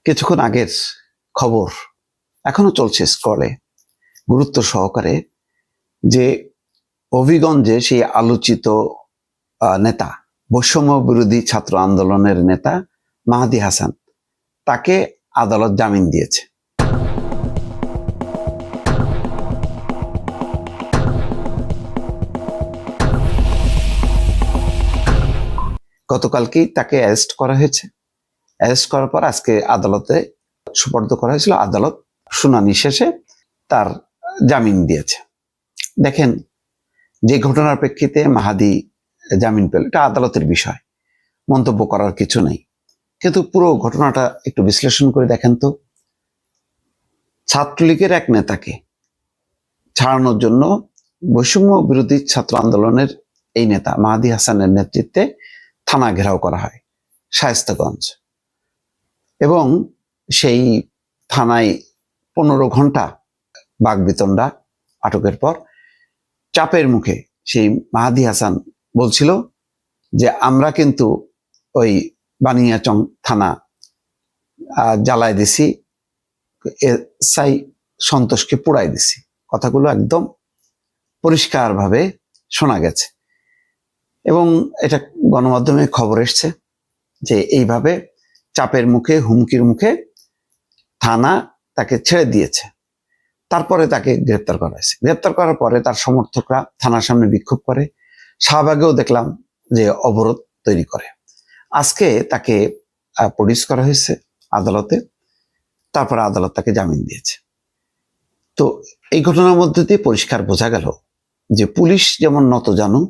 কিছুক্ষণ আগের খবর এখনো চলছে স্ক্রলে গুরুত্ব সহকারে যে হবিগঞ্জে সেই আলোচিত নেতা বৈষম্য বিরোধী ছাত্র আন্দোলনের নেতা মাহাদী হাসান তাকে আদালত জামিন দিয়েছে। গতকালকেই তাকে অ্যারেস্ট করা হয়েছে। অ্যারেস্ট করার পর আজকে আদালতে সুপর্দ করা হয়েছিল। আদালত শুনানি শেষে তার জামিন দিয়েছে। দেখেন, যে ঘটনার প্রেক্ষিতে মাহাদি জামিন পেল এটা আদালতের বিষয়, মন্তব্য করার কিছু নেই। কিন্তু পুরো ঘটনাটা একটু বিশ্লেষণ করে দেখেন তো, ছাত্রলীগের এক নেতাকে ছাড়ানোর জন্য বৈষম্য বিরোধী ছাত্র আন্দোলনের এই নেতা মাহাদী হাসানের নেতৃত্বে থানা ঘেরাও করা হয় শায়েস্তাগঞ্জ, এবং সেই থানায় 15 ঘন্টা বাকবিতণ্ডা। আটকের পর চাপের মুখে সেই মাহাদী হাসান বলছিল যে আমরা কিন্তু ওই বানিয়াচং থানা জ্বালায় দিছি, এসআই সন্তোষকে পোড়াই দিছি। কথাগুলো একদম পরিষ্কারভাবে শোনা গেছে এবং এটা গণমাধ্যমে খবর এসছে যে এইভাবে চাপের মুখে, হুমকির মুখে থানা তাকে ছেড়ে দিয়েছে। তারপরে তাকে গ্রেপ্তার করা হয়েছে। গ্রেপ্তার করার পরে তার সমর্থকরা থানার সামনে বিক্ষোভ করে, শাহবাগেও দেখলাম যে অবরোধ তৈরি করে। আজকে তাকে প্রডিউস করা হয়েছে আদালতে, তারপরে আদালত তাকে জামিন দিয়েছে। তো এই ঘটনার মধ্যে দিয়ে পরিষ্কার বোঝা গেল যে পুলিশ যেমন নতজানু,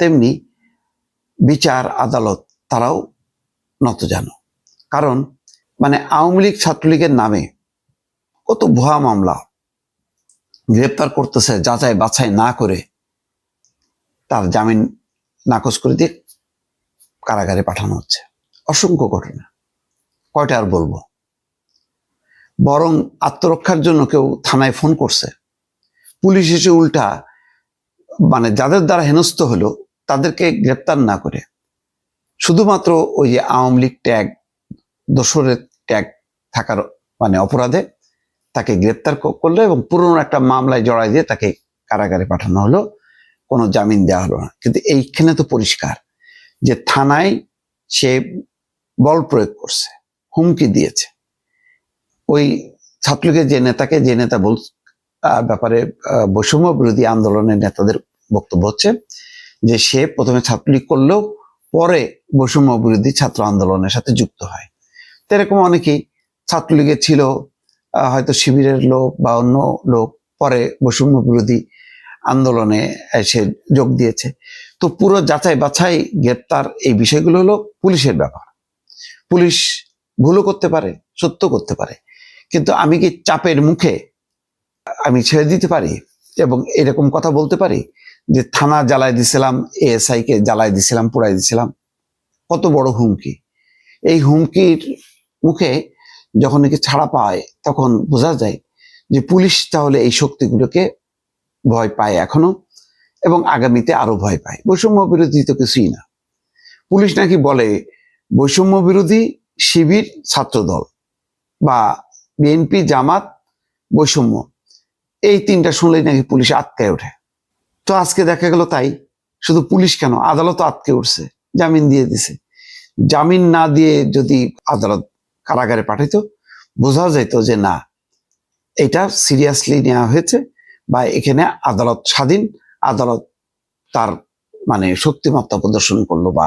তেমনি বিচার আদালত তারাও নতজানু। কারণ আওয়ামী লীগ ছাত্রলীগের নামে কত ভুয়া মামলা গ্রেপ্তার করতেছে, যাচাই বাছাই না করে তার জামিন নাকচ করে দিয়ে কারাগারে পাঠানো হচ্ছে। অসংখ্য ঘটনা, কয়টা আর বলবো। বরং আত্মরক্ষার জন্য কেউ থানায় ফোন করছে, পুলিশ এসে উল্টা যাদের দ্বারা হেনস্থ হলো তাদেরকে গ্রেপ্তার না করে শুধুমাত্র ওই যে আওয়ামী লীগ ট্যাগ, দোসরের ট্যাগ থাকার অপরাধে তাকে গ্রেপ্তার করলো এবং পুরনো একটা মামলায় জড়াই দিয়ে তাকে কারাগারে পাঠানো হলো, কোনো জামিন দেওয়া হলো না। কিন্তু এইখানে তো পরিষ্কার যে থানায় সে বল প্রয়োগ করছে, হুমকি দিয়েছে। ওই ছাত্রলীগের যে নেতা ব্যাপারে বৈষম্য বিরোধী আন্দোলনের নেতাদের বক্তব্য হচ্ছে যে সে প্রথমে ছাত্রলীগ করলেও পরে বৈষম্য বিরোধী ছাত্র আন্দোলনের সাথে যুক্ত হয়। তো এরকম অনেকেই ছাত্রলীগের ছিল, হয়তো শিবিরের লোক বা অন্য লোক, পরে বৈষম্য বিরোধী আন্দোলনে এসে যোগ দিয়েছে। তো পুরো যাচাই বাছাই, গ্রেপ্তার, এই বিষয়গুলো হলো পুলিশের ব্যাপার। পুলিশ ভুলও করতে পারে, সত্য করতে পারে, কিন্তু আমি কি চাপের মুখে আমি ছেড়ে দিতে পারি এবং এরকম কথা বলতে পারি যে থানা জ্বালায় দিছিলাম, এএসআই কে জ্বালায় দিছিলাম, পোড়াই দিছিলাম? কত বড় হুমকি! এই হুমকির মুখে যখন নাকি ছাড়া পায় তখন বোঝা যায় যে পুলিশ তাহলে এই শক্তিগুলোকে ভয় পায় এখনো, এবং আগামীতে আরো ভয় পায়। বৈষম্য বিরোধী তো কিছুই না। পুলিশ নাকি বলে বৈষম্য বিরোধী, শিবির, ছাত্রদল বা বিএনপি, জামাত, বৈষম্য, এই তিনটা শুনলেই নাকি পুলিশ আটকায় ওঠে। তো আজকে দেখা গেল তাই। শুধু পুলিশ কেন, আদালতও আটকে উঠছে, জামিন দিয়ে দিছে। জামিন না দিয়ে যদি আদালত কারাগারে পাঠাইতো, বোঝা যেত যে না, এটা সিরিয়াসলি নেওয়া হয়েছে বা এখানে আদালত স্বাধীন, আদালত তার শক্তিমত্তা প্রদর্শন করলো বা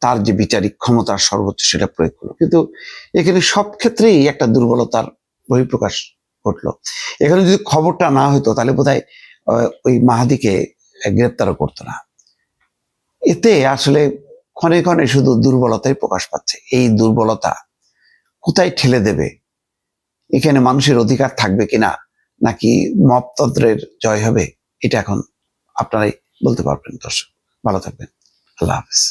তার যে বিচারিক ক্ষমতার সর্বোচ্চ সেটা প্রয়োগ করলো। কিন্তু এখানে সব ক্ষেত্রেই একটা দুর্বলতার বহিঃপ্রকাশ ঘটলো। এখানে যদি খবরটা না হতো তাহলে বোধহয় ওই মাহাদিকে গ্রেপ্তারও করতো না। এতে আসলে ক্ষণে ক্ষণে শুধু দুর্বলতাই প্রকাশ পাচ্ছে। এই দুর্বলতা কোথায় ঠেলে দেবে? এখানে মানুষের অধিকার থাকবে কিনা, নাকি মপতন্ত্রের জয় হবে, এটা এখন আপনারাই বলতে পারবেন। দর্শক, ভালো থাকবেন। আল্লাহ হাফেজ।